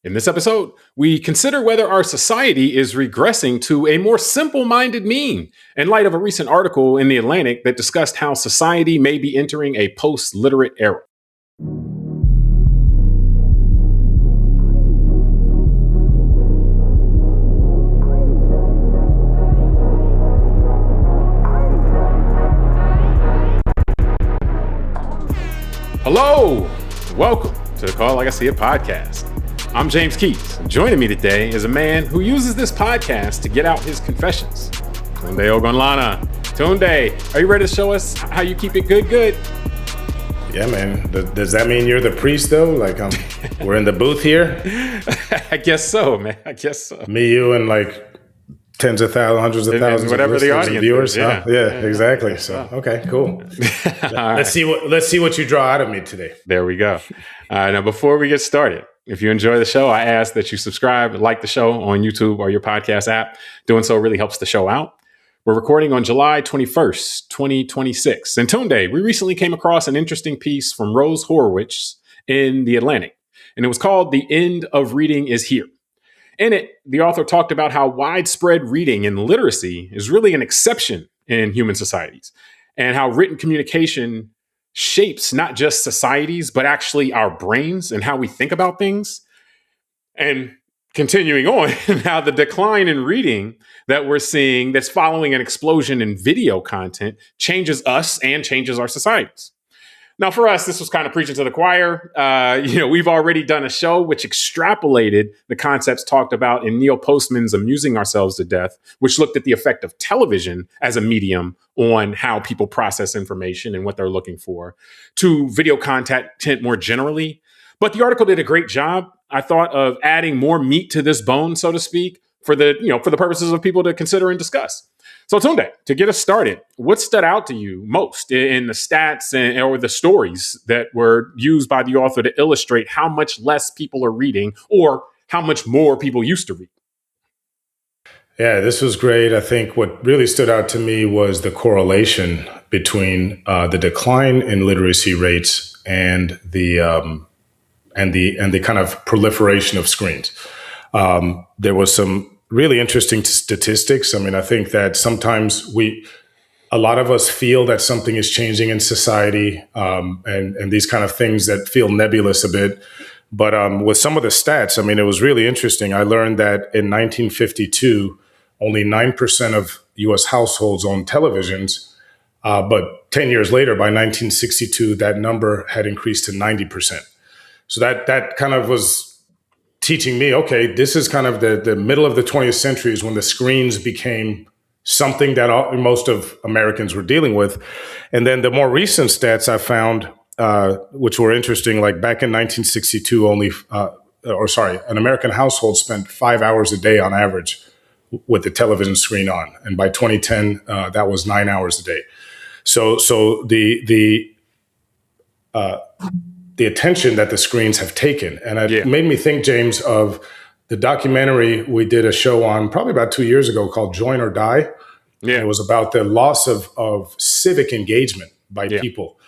In this episode, we consider whether our society is regressing to a more simple minded mean in light of a recent article in The Atlantic that discussed how society may be entering a post literate era. Hello, welcome to the Call Like I See It podcast. I'm James Keys, and joining me today is a man who uses this podcast to get out his confessions. Tunde Ogunlana. Tunde, are you ready to show us how you keep it good? Yeah, man. Does that mean you're the priest, though? Like, we're in the booth here? I guess so, man. I guess so. Me, you, and like tens of thousands, hundreds of thousands whatever of the audience viewers. Is, yeah. Yeah, exactly. So, okay, cool. Let's see what you draw out of me today. There we go. Now, before we get started, if you enjoy the show, I ask that you subscribe and like the show on YouTube or your podcast app. Doing so really helps the show out. We're recording on July 21st, 2026. And Tunde, we recently came across an interesting piece from Rose Horowitch in The Atlantic, and it was called "The End of Reading is Here." In it, the author talked about how widespread reading and literacy is really an exception in human societies, and how written communication shapes not just societies, but actually our brains and how we think about things. And continuing on, how the decline in reading that we're seeing that's following an explosion in video content changes us and changes our societies. Now, for us, this was kind of preaching to the choir. We've already done a show which extrapolated the concepts talked about in Neil Postman's Amusing Ourselves to Death, which looked at the effect of television as a medium on how people process information and what they're looking for, to video content more generally. But the article did a great job, I thought, of adding more meat to this bone, so to speak, for the purposes of people to consider and discuss. So, Tunde, to get us started, what stood out to you most in the stats or the stories that were used by the author to illustrate how much less people are reading or how much more people used to read? Yeah, this was great. I think what really stood out to me was the correlation between the decline in literacy rates and the kind of proliferation of screens. There was some really interesting statistics. I mean, I think that sometimes a lot of us feel that something is changing in society, and these kind of things that feel nebulous a bit. But with some of the stats, I mean, it was really interesting. I learned that in 1952, only 9% of U.S. households owned televisions. But 10 years later, by 1962, that number had increased to 90%. So that kind of was teaching me, okay, this is kind of the middle of the 20th century is when the screens became something that most of Americans were dealing with. And then the more recent stats I found, which were interesting, like back in 1962, an American household spent 5 hours a day on average with the television screen on. And by 2010, that was 9 hours a day. So the attention that the screens have taken. And it made me think, James, of the documentary we did a show on probably about 2 years ago called Join or Die. Yeah. It was about the loss of civic engagement by people,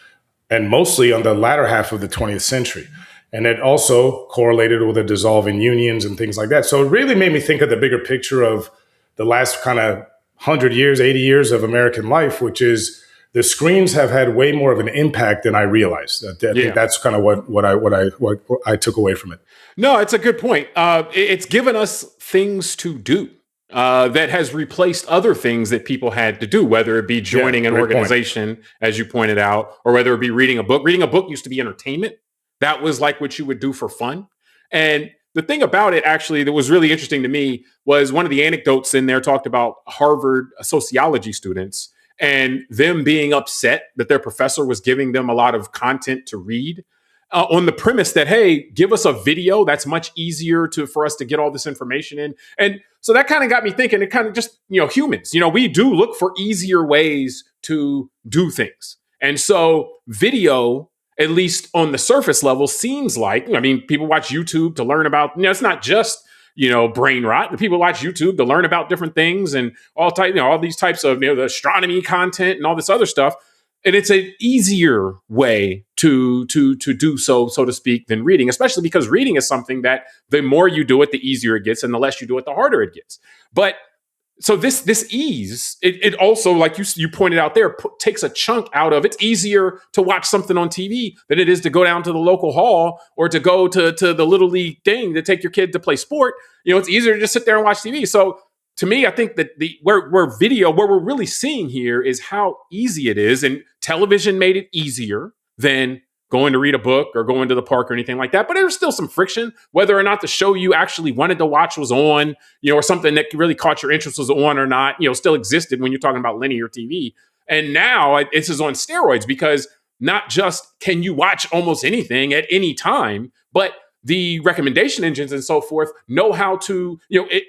and mostly on the latter half of the 20th century. And it also correlated with the dissolving unions and things like that. So it really made me think of the bigger picture of the last kind of 100 years, 80 years of American life, which is the screens have had way more of an impact than I realized. I think that's kind of what I took away from it. No, it's a good point. It's given us things to do that has replaced other things that people had to do, whether it be joining an organization, as you pointed out, or whether it be reading a book. Reading a book used to be entertainment. That was like what you would do for fun. And the thing about it, actually, that was really interesting to me was one of the anecdotes in there talked about Harvard sociology students and them being upset that their professor was giving them a lot of content to read on the premise that, hey, give us a video. That's much easier for us to get all this information in. And so that kind of got me thinking, it kind of just, humans, we do look for easier ways to do things. And so video, at least on the surface level, seems like, people watch YouTube to learn about, it's not just, brain rot. People watch YouTube to learn about different things and all these types of, the astronomy content and all this other stuff. and it's an easier way to do so to speak, than reading, especially because reading is something that the more you do it, the easier it gets, and the less you do it, the harder it gets. But so this ease, it also, like you pointed out there, takes a chunk out of. It's easier to watch something on TV than it is to go down to the local hall or to go to the little league thing to take your kid to play sport. It's easier to just sit there and watch TV. So to me, I think that where we're really seeing here is how easy it is, and television made it easier than going to read a book or going to the park or anything like that. But there's still some friction, whether or not the show you actually wanted to watch was on, or something that really caught your interest was on or not, still existed when you're talking about linear TV. And now this is on steroids, because not just can you watch almost anything at any time, but the recommendation engines and so forth know how to,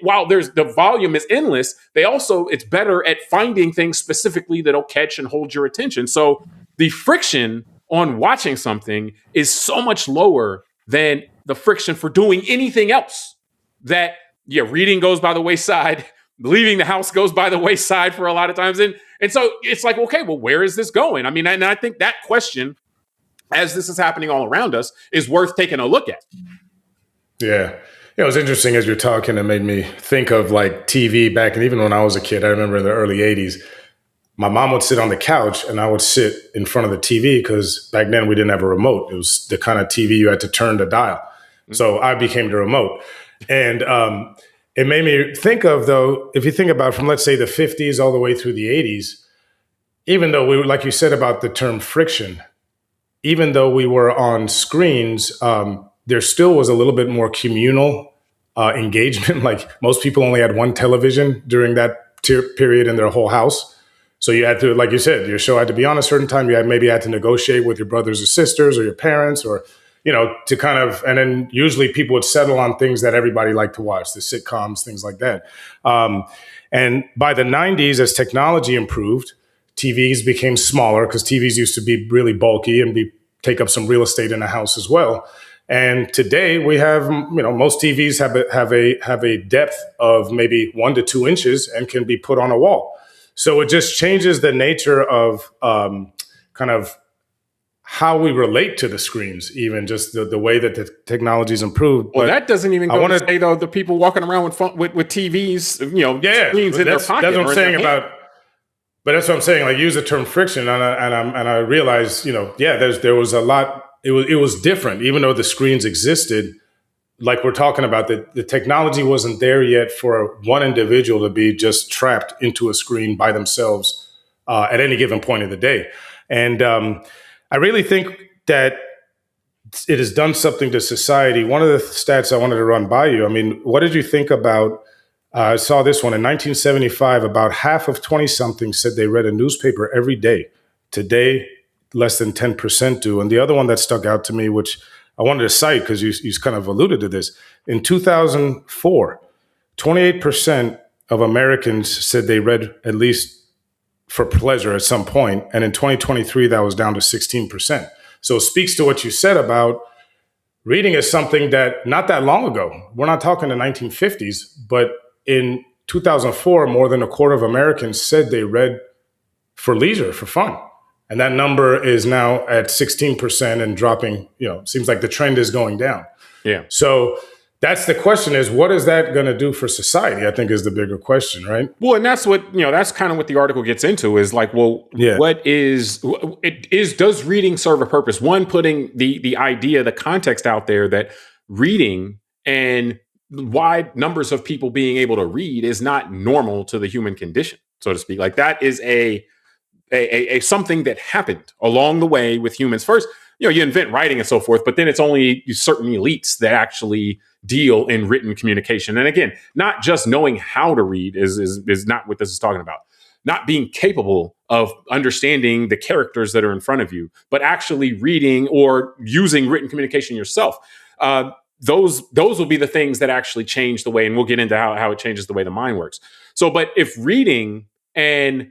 while the volume is endless, it's better at finding things specifically that'll catch and hold your attention. So the friction on watching something is so much lower than the friction for doing anything else. That, reading goes by the wayside, leaving the house goes by the wayside for a lot of times. And so it's like, okay, well, where is this going? I mean, and I think that question, as this is happening all around us, is worth taking a look at. Yeah. It was interesting as you're talking. It made me think of like TV back, and even when I was a kid, I remember in the early 80s, my mom would sit on the couch and I would sit in front of the TV, because back then we didn't have a remote. It was the kind of TV you had to turn the dial. So I became the remote. And it made me think of, though, if you think about from, let's say, the 50s all the way through the 80s, even though we were, like you said about the term friction, even though we were on screens, there still was a little bit more communal engagement. Like most people only had one television during that period in their whole house. So you had to, like you said, your show had to be on a certain time. You maybe had to negotiate with your brothers or sisters or your parents, or, to kind of, and then usually people would settle on things that everybody liked to watch, the sitcoms, things like that. And by the 90s, as technology improved, TVs became smaller, because TVs used to be really bulky and take up some real estate in the house as well. And today we have, most TVs have a depth of maybe 1 to 2 inches and can be put on a wall. So it just changes the nature of kind of how we relate to the screens, even just the way that the technology's improved. Well, that doesn't even go to say, though, the people walking around with TVs, screens in their pocket. That's what I'm saying about. But that's what I'm saying. Like, use the term friction, and I realized, there was a lot. It was different, even though the screens existed. Like we're talking about, the technology wasn't there yet for one individual to be just trapped into a screen by themselves at any given point of the day. And I really think that it has done something to society. One of the stats I wanted to run by you, I mean, what did you think about, I saw this one in 1975, about half of 20-somethings said they read a newspaper every day. Today, less than 10% do. And the other one that stuck out to me, which I wanted to cite because you kind of alluded to this. In 2004, 28% of Americans said they read at least for pleasure at some point. And in 2023, that was down to 16%. So it speaks to what you said about reading is something that not that long ago, we're not talking the 1950s, but in 2004, more than a quarter of Americans said they read for leisure, for fun. And that number is now at 16% and dropping, seems like the trend is going down. Yeah. So that's the question, is what is that going to do for society? I think is the bigger question, right? Well, and that's what, that's kind of what the article gets into, is like, well, does reading serve a purpose? One, putting the idea, the context out there that reading and wide numbers of people being able to read is not normal to the human condition, so to speak. Like, that is a something that happened along the way with humans. First, you invent writing and so forth, but then it's only certain elites that actually deal in written communication. And again, not just knowing how to read is not what this is talking about. Not being capable of understanding the characters that are in front of you, but actually reading or using written communication yourself. Those will be the things that actually change the way, and we'll get into how it changes the way the mind works. So, but if reading and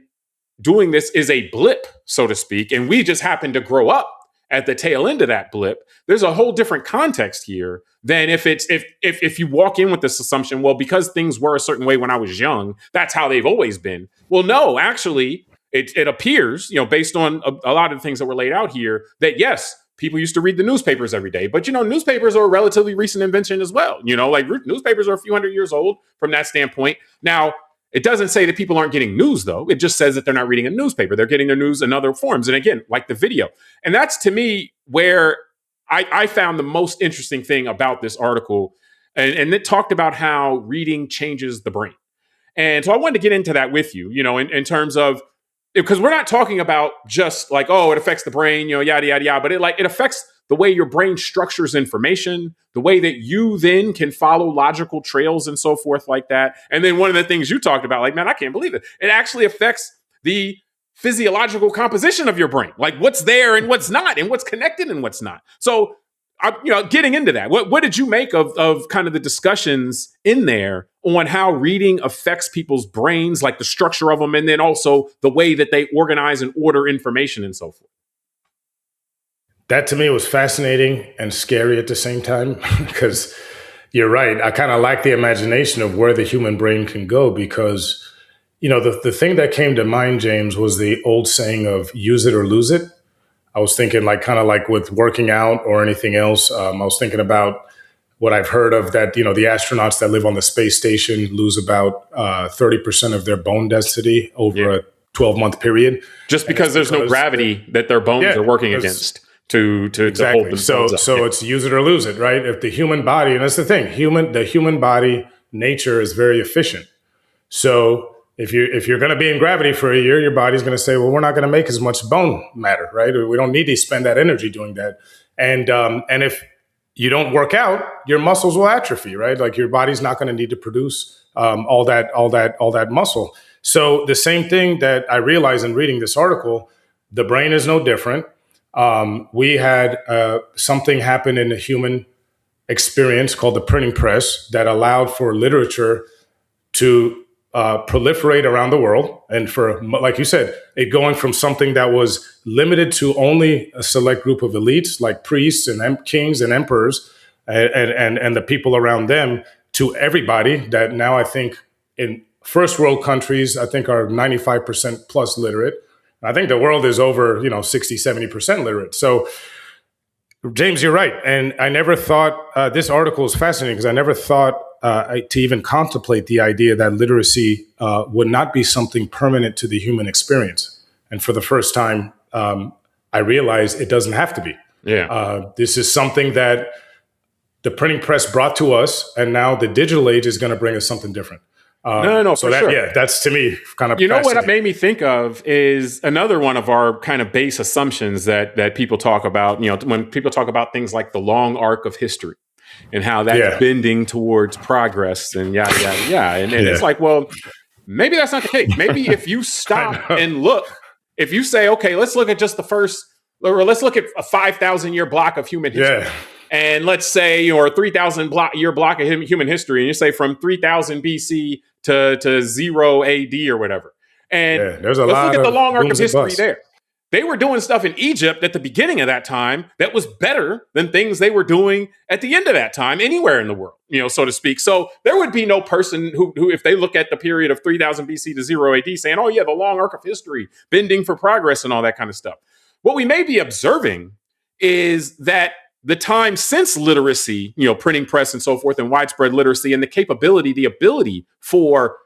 doing this is a blip, so to speak, and we just happen to grow up at the tail end of that blip, there's a whole different context here than if you walk in with this assumption, well, because things were a certain way when I was young, that's how they've always been. Well, no, actually, it appears, based on a lot of the things that were laid out here, that yes, people used to read the newspapers every day. But, newspapers are a relatively recent invention as well. Like newspapers are a few hundred years old from that standpoint. Now, it doesn't say that people aren't getting news, though. It just says that they're not reading a newspaper. They're getting their news in other forms. And again, like the video. And that's, to me, where I found the most interesting thing about this article. And it talked about how reading changes the brain. And so I wanted to get into that with you, in terms of, because we're not talking about just like, oh, it affects the brain, yada, yada, yada. But it affects the way your brain structures information, the way that you then can follow logical trails and so forth like that. And then one of the things you talked about, like, man, I can't believe it. It actually affects the physiological composition of your brain, like what's there and what's not, and what's connected and what's not. So, getting into that, what did you make of kind of the discussions in there on how reading affects people's brains, like the structure of them, and then also the way that they organize and order information and so forth? That to me was fascinating and scary at the same time, because you're right. I kind of like the imagination of where the human brain can go, because, the thing that came to mind, James, was the old saying of use it or lose it. I was thinking kind of like with working out or anything else. I was thinking about what I've heard of that, the astronauts that live on the space station lose about 30% of their bone density over a 12-month period. Just because there's no gravity that their bones are working against. To hold themselves up. So it's use it or lose it, right? If the human body, and that's the thing, the human body nature is very efficient. So if you're going to be in gravity for a year, your body's going to say, well, we're not going to make as much bone matter, right? We don't need to spend that energy doing that. And if you don't work out, your muscles will atrophy, right? Like your body's not going to need to produce all that muscle. So the same thing that I realized in reading this article, the brain is no different. We had something happen in the human experience called the printing press that allowed for literature to proliferate around the world. And for, like you said, it going from something that was limited to only a select group of elites like priests and kings and emperors and the people around them, to everybody that now I think in first world countries, I think are 95% plus literate. I think the world is over, 60, 70% literate. So, James, you're right. And I never thought this article is fascinating, because I never thought to even contemplate the idea that literacy would not be something permanent to the human experience. And for the first time, I realized it doesn't have to be. Yeah. This is something that the printing press brought to us, and now the digital age is going to bring us something different. No, so for sure. Yeah, that's to me kind of. What it made me think of is another one of our kind of base assumptions that people talk about. When people talk about things like the long arc of history and how that's bending towards progress and yada yada yada, and it's like, well, maybe that's not the case. Maybe if you stop and look, if you say, okay, let's look at just the first, or let's look at a 5,000 year block of human history. Yeah. And let's say, or a 3,000 year block of human history, and you say from 3000 BC to 0 AD or whatever. And there's let's look at the long arc of history busts. there. They were doing stuff in Egypt at the beginning of that time that was better than things they were doing at the end of that time anywhere in the world, so to speak. So there would be no person who if they look at the period of 3000 BC to 0 AD saying, oh yeah, the long arc of history, bending for progress and all that kind of stuff. What we may be observing is that the time since literacy, printing press and so forth, and widespread literacy, and the ability for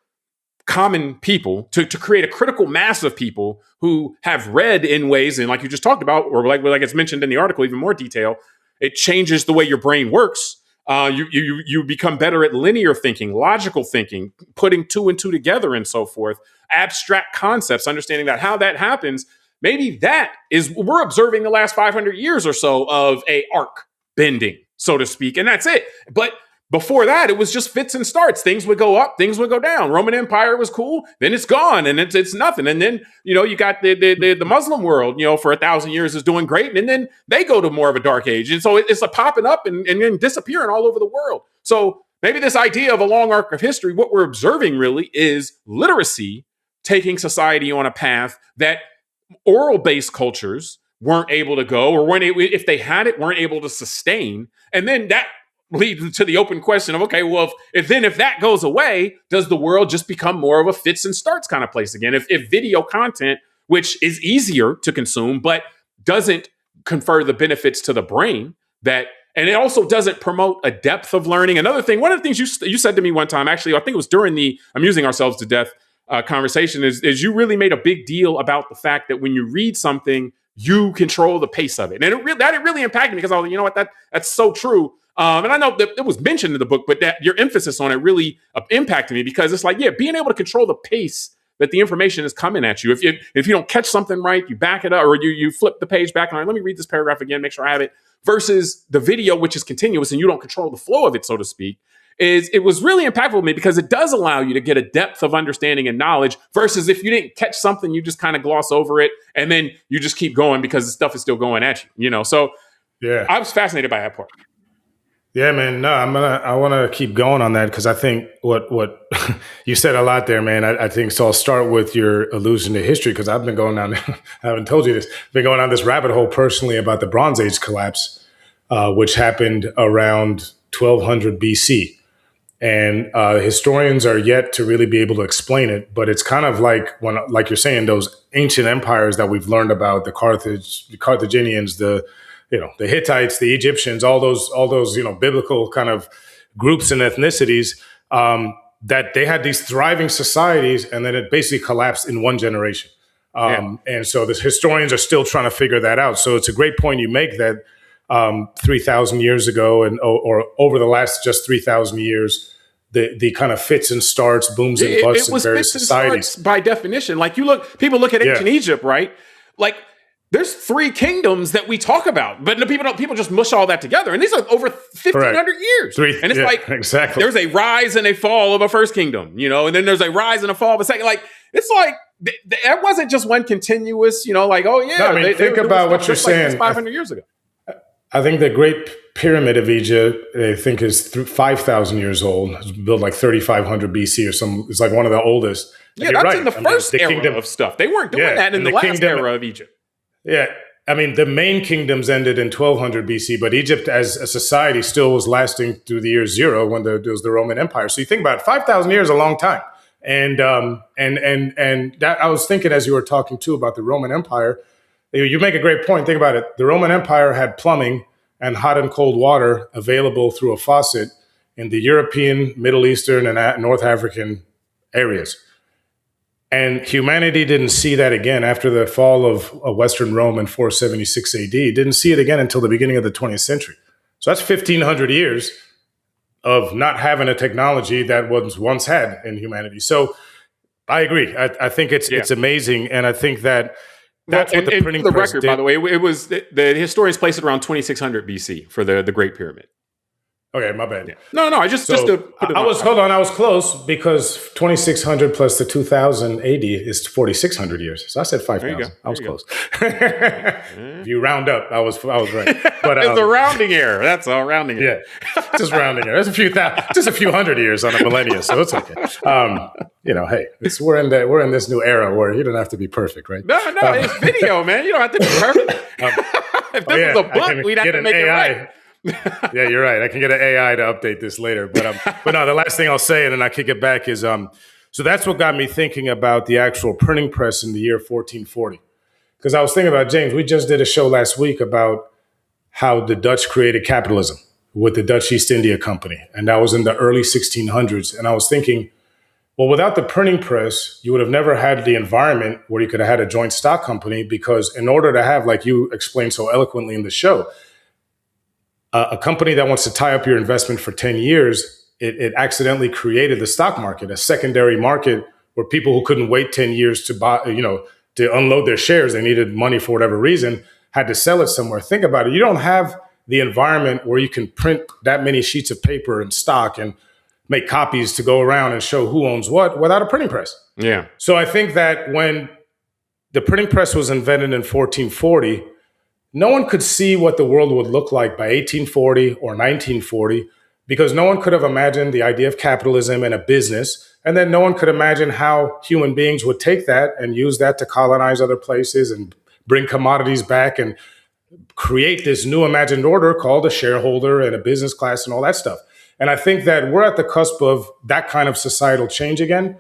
common people to create a critical mass of people who have read in ways, and like you just talked about, or like it's mentioned in the article, even more detail, it changes the way your brain works. You become better at linear thinking, logical thinking, putting two and two together and so forth, abstract concepts, understanding that how that happens. Maybe that is, we're observing the last 500 years or so of a arc bending, so to speak, and that's it. But before that, it was just fits and starts. Things would go up, things would go down. Roman Empire was cool, then it's gone, and it's nothing. And then you got the Muslim world, for 1,000 years is doing great, and then they go to more of a dark age, and so it's a popping up and then disappearing all over the world. So maybe this idea of a long arc of history, what we're observing really is literacy taking society on a path that oral-based cultures weren't able to go, or if they had it, weren't able to sustain. And then that leads to the open question of, okay, well, if that goes away, does the world just become more of a fits and starts kind of place again? If video content which is easier to consume, but doesn't confer the benefits to the brain that, and it also doesn't promote a depth of learning. Another thing, one of the things you said to me one time, actually, I think it was during the amusing ourselves to death conversation, is you really made a big deal about the fact that when you read something, you control the pace of it. And it really impacted me because I was like, you know what, that's so true. And I know that it was mentioned in the book, but that your emphasis on it really impacted me because it's like, yeah, being able to control the pace that the information is coming at you. If you don't catch something right, you back it up, or you flip the page back on. Let me read this paragraph again, make sure I have it. Versus the video, which is continuous and you don't control the flow of it, so to speak. It was really impactful to me because it does allow you to get a depth of understanding and knowledge versus if you didn't catch something, you just kind of gloss over it and then you just keep going because the stuff is still going at you, So yeah, I was fascinated by that part. Yeah, man. No, I want to keep going on that because I think what you said a lot there, man. I think so. I'll start with your allusion to history because I've been going down. I haven't told you this. Been going down this rabbit hole personally about the Bronze Age collapse, which happened around 1200 BC. And historians are yet to really be able to explain it, but it's kind of like like you're saying, those ancient empires that we've learned about, the Carthaginians, the Hittites, the Egyptians, all those biblical kind of groups and ethnicities, that they had these thriving societies, and then it basically collapsed in one generation. And so the historians are still trying to figure that out. So it's a great point you make that 3,000 years ago or over the last just 3,000 years, the kind of fits and starts, booms and busts in various societies. By definition, like people look at ancient Egypt, right? Like there's 3 kingdoms that we talk about, but people just mush all that together. And these are over 1,500 years. And it's exactly. There's a rise and a fall of a first kingdom, and then there's a rise and a fall of a second. Like, it's like, that wasn't just one continuous, like, oh yeah. No, I mean, think about what you're saying. 500 years ago. I think the Great Pyramid of Egypt, I think, is 5,000 years old. It's built like 3,500 BC or something. It's like one of the oldest. Yeah, that's right. In the first era of stuff. They weren't doing that in the last era of Egypt. Yeah. I mean, the main kingdoms ended in 1200 BC, but Egypt as a society still was lasting through the year 0 when there was the Roman Empire. So you think about it, 5,000 years is a long time. And that I was thinking as you were talking too about the Roman Empire, you make a great point. Think about it. The Roman Empire had plumbing and hot and cold water available through a faucet in the European, Middle Eastern, and North African areas. And humanity didn't see that again after the fall of Western Rome in 476 AD. Didn't see it again until the beginning of the 20th century. So that's 1,500 years of not having a technology that was once had in humanity. So I agree. I think it's amazing. And I think that's what the printing press record, did. By the way, it was the historians placed it around 2600 BC for the Great Pyramid. Okay, my bad. Yeah. No, I just to put it I was close because 2600 plus the 2000 AD is 4600 years. So I said 5,000. I was close. If you round up, I was right. But it's a rounding error. That's all, rounding error. Yeah, just rounding error. There's just a few hundred years on a millennia, so it's okay. Hey, we're in this new era where you don't have to be perfect, right? No, it's video, man. You don't have to be perfect. If this was a book, we'd have to make AI. it right. Yeah, you're right. I can get an AI to update this later. But no, the last thing I'll say, and then I kick it back, is so that's what got me thinking about the actual printing press in the year 1440. Because I was thinking about, James, we just did a show last week about how the Dutch created capitalism with the Dutch East India Company. And that was in the early 1600s. And I was thinking, well, without the printing press, you would have never had the environment where you could have had a joint stock company, because in order to have, like you explained so eloquently in the show, a company that wants to tie up your investment for 10 years, it accidentally created the stock market, a secondary market where people who couldn't wait 10 years to buy, to unload their shares, they needed money for whatever reason, had to sell it somewhere. Think about it. You don't have the environment where you can print that many sheets of paper and stock and make copies to go around and show who owns what without a printing press. Yeah. So I think that when the printing press was invented in 1440, no one could see what the world would look like by 1840 or 1940, because no one could have imagined the idea of capitalism and a business. And then no one could imagine how human beings would take that and use that to colonize other places and bring commodities back and create this new imagined order called a shareholder and a business class and all that stuff. And I think that we're at the cusp of that kind of societal change again.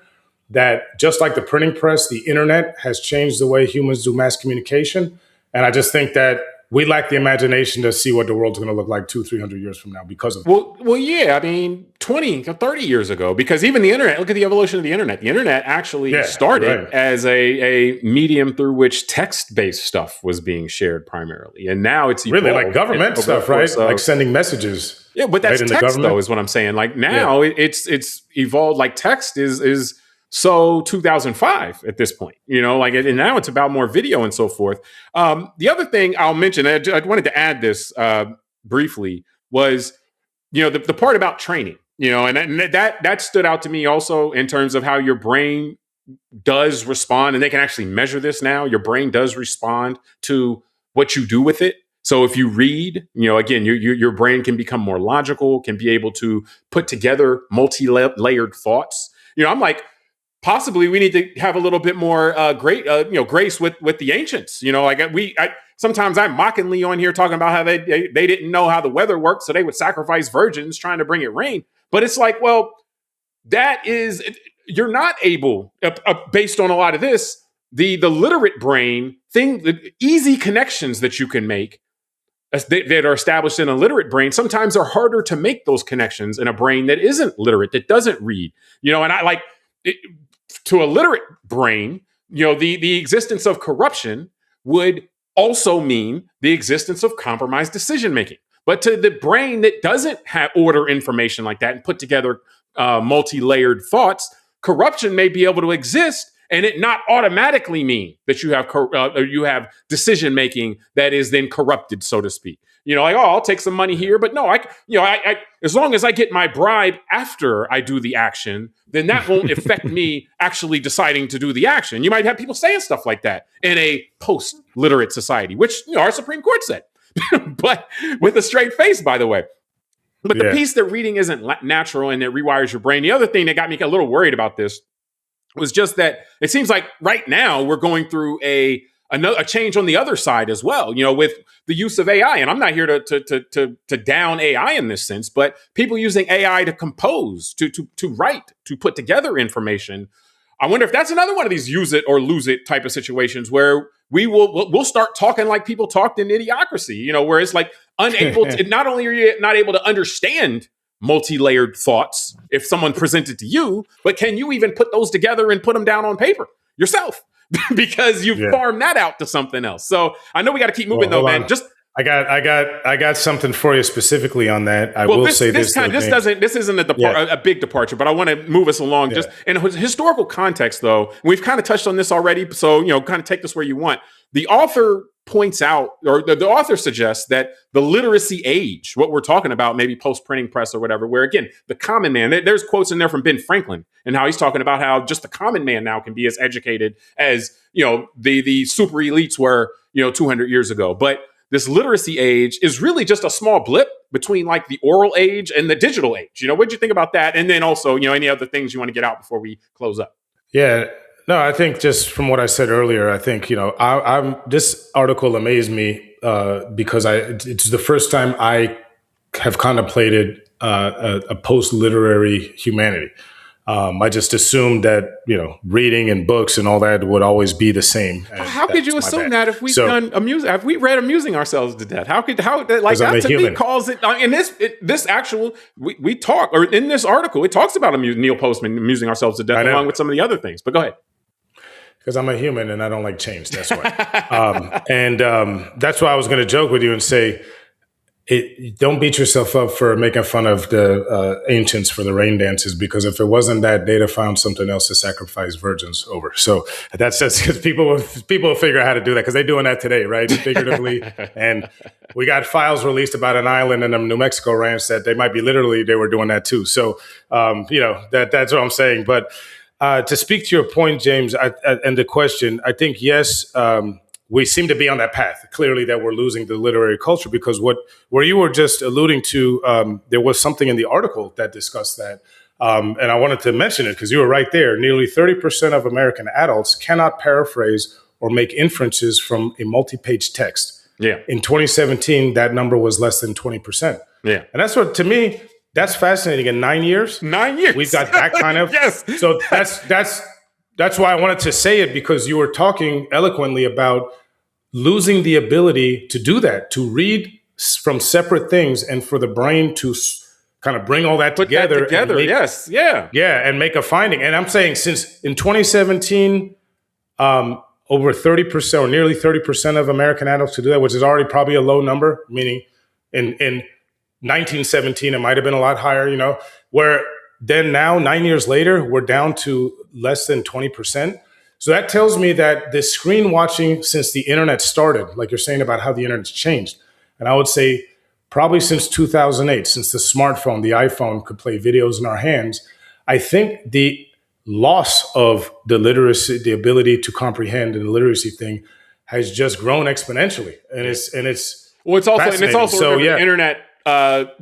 that just like the printing press, the internet has changed the way humans do mass communication. And I just think that we lack the imagination to see what the world's going to look like 200-300 years from now because of that. Well, yeah. I mean, 20 or 30 years ago, because even the internet, look at the evolution of the internet. The internet actually started as a medium through which text-based stuff was being shared primarily. And now it's really like government stuff, right? Like sending messages. Yeah, but that's text, though, is what I'm saying. Like now it's evolved. Like text is so 2005 at this point, and now it's about more video and so forth. The other thing I'll mention, I wanted to add this briefly, was, the part about training, and that stood out to me also in terms of how your brain does respond, and they can actually measure this now. Your brain does respond to what you do with it. So if you read, again, your brain can become more logical, can be able to put together multi-layered thoughts. I'm like, possibly we need to have a little bit more grace with the ancients. Sometimes I'm mockingly on here talking about how they didn't know how the weather worked, so they would sacrifice virgins trying to bring it rain. But it's like, well, you're not able, based on a lot of this, the literate brain thing, the easy connections that you can make that are established in a literate brain sometimes are harder to make those connections in a brain that isn't literate, that doesn't read. And I like it. To a literate brain, the existence of corruption would also mean the existence of compromised decision making. But to the brain that doesn't have order information like that and put together multi-layered thoughts, corruption may be able to exist and it not automatically mean that you have decision making that is then corrupted, so to speak. I'll take some money here, but no, I as long as I get my bribe after I do the action, then that won't affect me actually deciding to do the action. You might have people saying stuff like that in a post-literate society, which our Supreme Court said, but with a straight face, by the way. But the piece that reading isn't natural and it rewires your brain. The other thing that got me a little worried about this was just that it seems like right now we're going through a change on the other side as well, with the use of AI. And I'm not here to down AI in this sense, but people using AI to compose, to write, to put together information. I wonder if that's another one of these use it or lose it type of situations where we'll start talking like people talked in Idiocracy, where it's like unable to, not only are you not able to understand multi-layered thoughts if someone presented to you, but can you even put those together and put them down on paper yourself? Because you've farmed that out to something else. So I know we got to keep moving, man. I got something for you specifically on that. This isn't a big departure, but I want to move us along. Just in historical context, though, we've kind of touched on this already. So kind of take this where you want. The author points out, or the author suggests that the literacy age, what we're talking about, maybe post-printing press or whatever, where again, the common man, there's quotes in there from Ben Franklin and how he's talking about how just the common man now can be as educated as, the super elites were, 200 years ago. But this literacy age is really just a small blip between like the oral age and the digital age. What'd you think about that? And then also, any other things you want to get out before we close up? Yeah. No, I think just from what I said earlier, I think, this article amazed me because it's the first time I have contemplated a post-literary humanity. I just assumed that, reading and books and all that would always be the same. How could you assume that if we've done amusing, if we read amusing ourselves to death? How that to me calls it, in this actual, we talk, or in this article, it talks about Neil Postman amusing ourselves to death along with some of the other things, but go ahead. Because I'm a human and I don't like change. That's why. That's why I was going to joke with you and say, don't beat yourself up for making fun of the ancients for the rain dances, because if it wasn't that, they'd have found something else to sacrifice virgins over. So that's just because people will figure out how to do that, because they're doing that today, right? Figuratively. And we got files released about an island in a New Mexico ranch that they might be literally, they were doing that too. So, that's what I'm saying. But to speak to your point, James, and the question, I think, yes, we seem to be on that path, clearly, that we're losing the literary culture, because where you were just alluding to, there was something in the article that discussed that. And I wanted to mention it because you were right there. Nearly 30% of American adults cannot paraphrase or make inferences from a multi-page text. Yeah. In 2017, that number was less than 20%. Yeah. And that's what, to that's fascinating. In 9 years, we've got that kind of, yes. So that's that's why I wanted to say it, because you were talking eloquently about losing the ability to do that, to read from separate things, and for the brain to kind of bring all that Put that together and together. make, Yes. Yeah. yeah, and make a finding. And I'm saying, since in 2017, over 30% or nearly 30% of American adults to do that, which is already probably a low number, meaning in 1917, it might have been a lot higher, where then now 9 years later, we're down to less than 20%. So that tells me that the screen watching since the internet started, like you're saying about how the internet's changed. And I would say probably since 2008, since the smartphone, the iPhone could play videos in our hands, I think the loss of the literacy, the ability to comprehend, and the literacy thing has just grown exponentially. And it's Well, it's also so, remember, the internet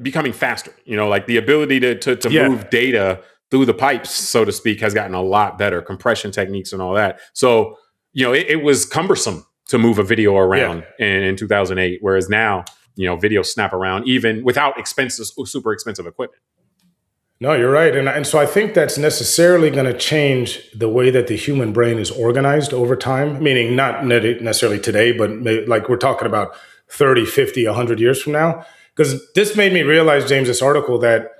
becoming faster. Like the ability to move data through the pipes, so to speak, has gotten a lot better. Compression techniques and all that. So it was cumbersome to move a video around in 2008, whereas now videos snap around even without super expensive equipment. No, you're right. And so I think that's necessarily going to change the way that the human brain is organized over time, meaning not necessarily today, but like we're talking about 30, 50, 100 years from now. Because this made me realize, James, this article, that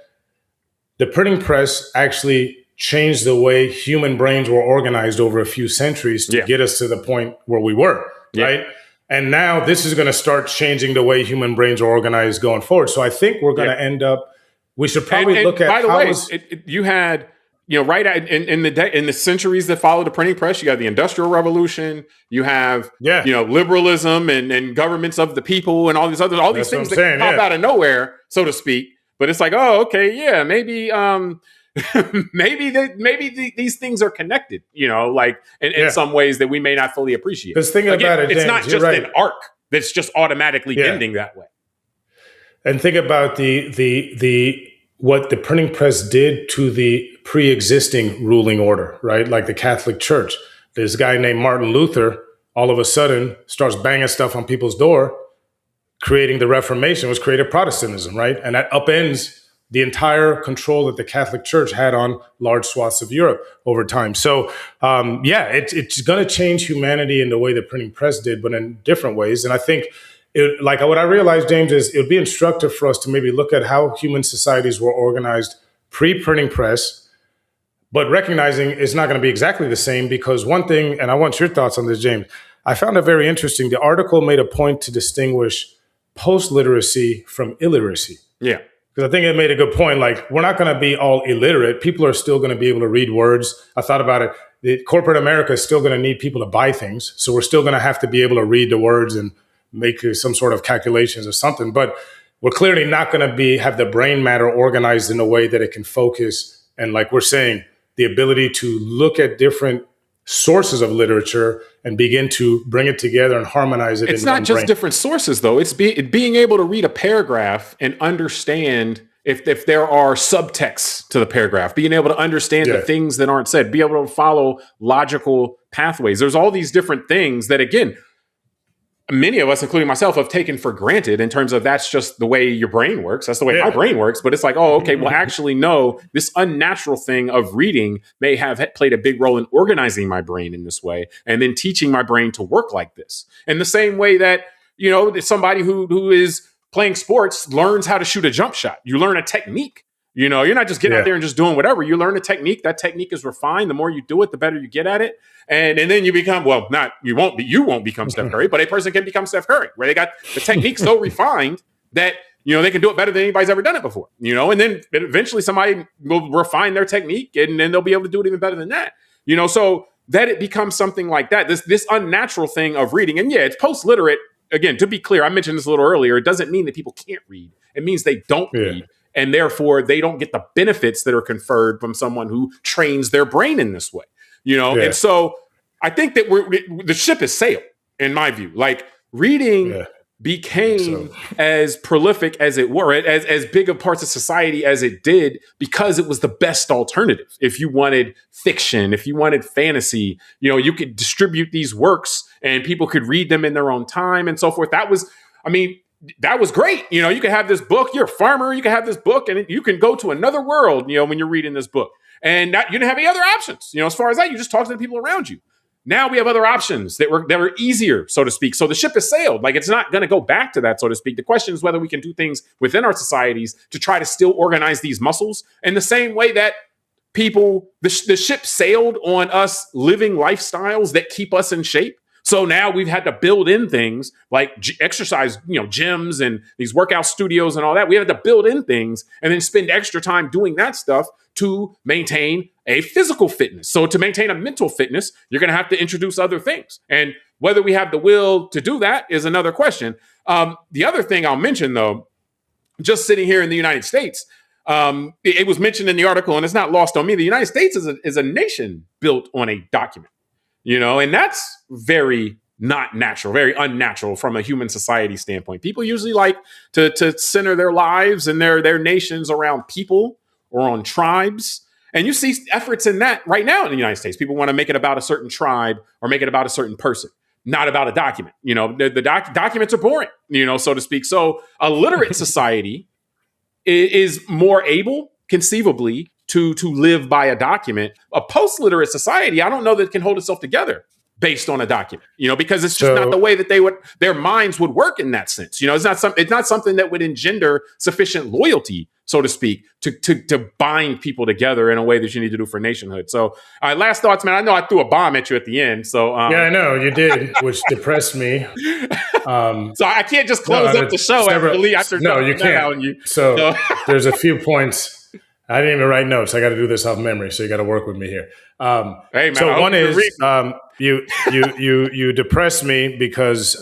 the printing press actually changed the way human brains were organized over a few centuries to get us to the point where we were, right? And now this is going to start changing the way human brains are organized going forward. So I think we're going to end up, we should probably look at. By the way, you had, right in the centuries that followed the printing press, you have the Industrial Revolution, you have, liberalism and governments of the people, and all these things that pop out of nowhere, so to speak. But it's like, oh, okay, yeah, maybe, maybe these things are connected, like in some ways that we may not fully appreciate. Because think about it, James, it's not just an arc that's just automatically ending that way. And think about the what the printing press did to the pre-existing ruling order, right? Like the Catholic Church. This guy named Martin Luther all of a sudden starts banging stuff on people's door, creating the Reformation, which created Protestantism, right? And that upends the entire control that the Catholic Church had on large swaths of Europe over time. So, it's going to change humanity in the way the printing press did, but in different ways. And I think, what I realized, James, is it would be instructive for us to maybe look at how human societies were organized pre-printing press, but recognizing it's not going to be exactly the same, because one thing, and I want your thoughts on this, James, I found it very interesting. The article made a point to distinguish post-literacy from illiteracy. Yeah. Because I think it made a good point. Like, we're not going to be all illiterate. People are still going to be able to read words. I thought about it. The corporate America is still going to need people to buy things. So we're still going to have to be able to read the words and make some sort of calculations or something. But we're clearly not going to have the brain matter organized in a way that it can focus. And like we're saying, the ability to look at different sources of literature and begin to bring it together and harmonize it. It's not just different sources, though. It's being able to read a paragraph and understand if there are subtexts to the paragraph, being able to understand the things that aren't said, be able to follow logical pathways. There's all these different things that, again, many of us, including myself, have taken for granted in terms of that's just the way your brain works. That's the way my brain works. But it's like, oh, okay, well, actually, no, this unnatural thing of reading may have played a big role in organizing my brain in this way and then teaching my brain to work like this. In the same way that, somebody who is playing sports learns how to shoot a jump shot. You learn a technique. You're not just getting out there and just doing whatever. You learn a technique. That technique is refined. The more you do it, the better you get at it. And then you become, you won't become Steph Curry, but a person can become Steph Curry, where they got the technique so refined that, they can do it better than anybody's ever done it before, and then eventually somebody will refine their technique and then they'll be able to do it even better than that, so that it becomes something like that, this unnatural thing of reading. And it's post-literate. Again, to be clear, I mentioned this a little earlier. It doesn't mean that people can't read. It means they don't read. And therefore, they don't get the benefits that are conferred from someone who trains their brain in this way, And so I think that the ship has sailed, in my view. Like, reading became as prolific as it were, as big of parts of society as it did, because it was the best alternative. If you wanted fiction, if you wanted fantasy, you could distribute these works and people could read them in their own time and so forth. That was, that was great. You know, you can have this book. You're a farmer. You can have this book, and you can go to another world. You know, when you're reading this book, and you didn't have any other options. You know, as far as that, you just talk to the people around you. Now we have other options that were easier, so to speak. So the ship has sailed. Like, it's not going to go back to that, so to speak. The question is whether we can do things within our societies to try to still organize these muscles in the same way that the ship sailed on us living lifestyles that keep us in shape. So now we've had to build in things like exercise, gyms and these workout studios and all that. We had to build in things and then spend extra time doing that stuff to maintain a physical fitness. So to maintain a mental fitness, you're going to have to introduce other things. And whether we have the will to do that is another question. The other thing I'll mention, though, just sitting here in the United States, it was mentioned in the article, and it's not lost on me. The United States is a nation built on a document. And that's very not natural, very unnatural from a human society standpoint. People usually like to center their lives and their nations around people or on tribes. And you see efforts in that right now in the United States. People want to make it about a certain tribe or make it about a certain person, not about a document. The documents are boring, so to speak. So a literate society is more able, conceivably, to live by a document. A post-literate society, I don't know that it can hold itself together based on a document, because it's just not the way that their minds would work in that sense. It's not something that would engender sufficient loyalty, so to speak, to bind people together in a way that you need to do for nationhood. So last thoughts, man. I know I threw a bomb at you at the end. So yeah, I know you did, which depressed me. So I can't just close up the show after no, you can't. So there's a few points. I didn't even write notes. I got to do this off memory, so you got to work with me here. Hey, man, so one is you depressed me because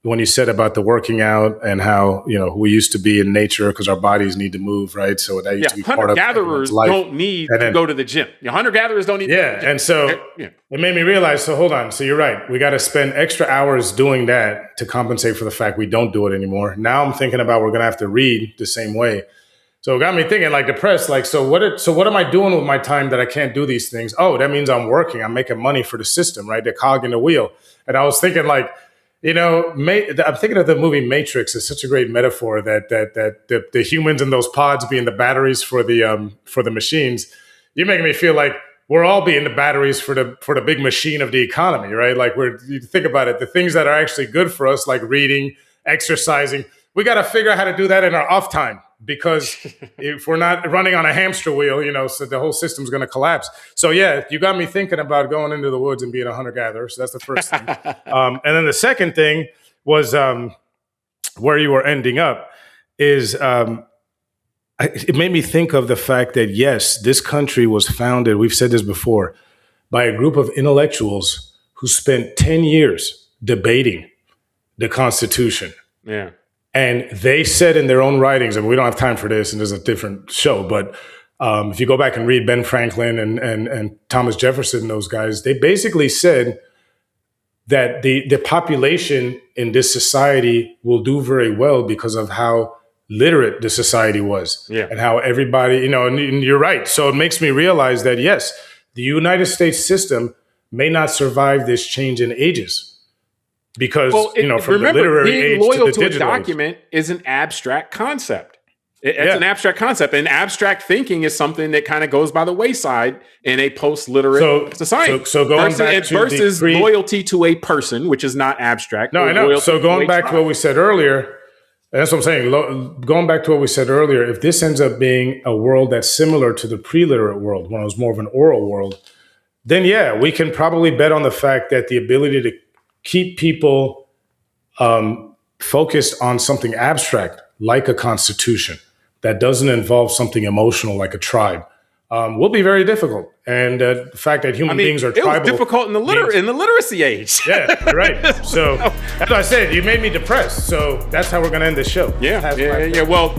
when you said about the working out and how we used to be in nature because our bodies need to move, right? So that used to be part of hunter-gatherers don't need to go to the gym. Hunter-gatherers don't need to go to the gym. And so it made me realize, so hold on. So you're right. We got to spend extra hours doing that to compensate for the fact we don't do it anymore. Now I'm thinking about we're going to have to read the same way. So it got me thinking, depressed, so what am I doing with my time that I can't do these things? Oh, that means I'm working. I'm making money for the system, right? The cog in the wheel. And I was thinking I'm thinking of the movie Matrix. It's such a great metaphor that the humans in those pods being the batteries for the machines. You're making me feel like we're all being the batteries for the big machine of the economy, right? Like you think about it, the things that are actually good for us, like reading, exercising, we got to figure out how to do that in our off time. Because if we're not running on a hamster wheel, so the whole system's going to collapse. So yeah, you got me thinking about going into the woods and being a hunter-gatherer. So that's the first thing. And then the second thing was where you were ending up is it made me think of the fact that, yes, this country was founded, we've said this before, by a group of intellectuals who spent 10 years debating the Constitution. Yeah. And they said in their own writings, and we don't have time for this, and there's a different show, but if you go back and read Ben Franklin and Thomas Jefferson and those guys, they basically said that the population in this society will do very well because of how literate the society was. Yeah. And how everybody, and you're right. So it makes me realize that, yes, the United States system may not survive this change in ages. Because, from the literary age to the digital age. Being loyal to a document is an abstract concept. It's an abstract concept. And abstract thinking is something that kind of goes by the wayside in a post-literate society. So going back to versus loyalty to a person, which is not abstract. No, I know. So going back to what we said earlier, that's what I'm saying. Going back to what we said earlier, if this ends up being a world that's similar to the pre-literate world, when it was more of an oral world, then yeah, we can probably bet on the fact that the ability to keep people focused on something abstract, like a constitution, that doesn't involve something emotional, like a tribe, will be very difficult. And the fact that human beings are tribal. It was difficult in the literacy age. Yeah, you're right. So as I said, you made me depressed. So that's how we're going to end this show. Yeah. Well,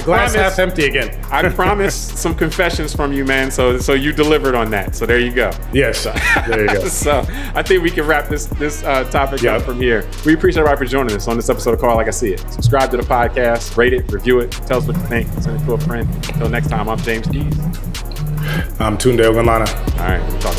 glass half empty again. I promised some confessions from you, man. So you delivered on that. So there you go. Yes, there you go. So I think we can wrap this topic up from here. We appreciate everybody for joining us on this episode of Call Like I See It. Subscribe to the podcast, rate it, review it, tell us what you think, send it to a friend. Until next time, I'm James Keys. I'm Tunde Ogunlana. All right, we'll talk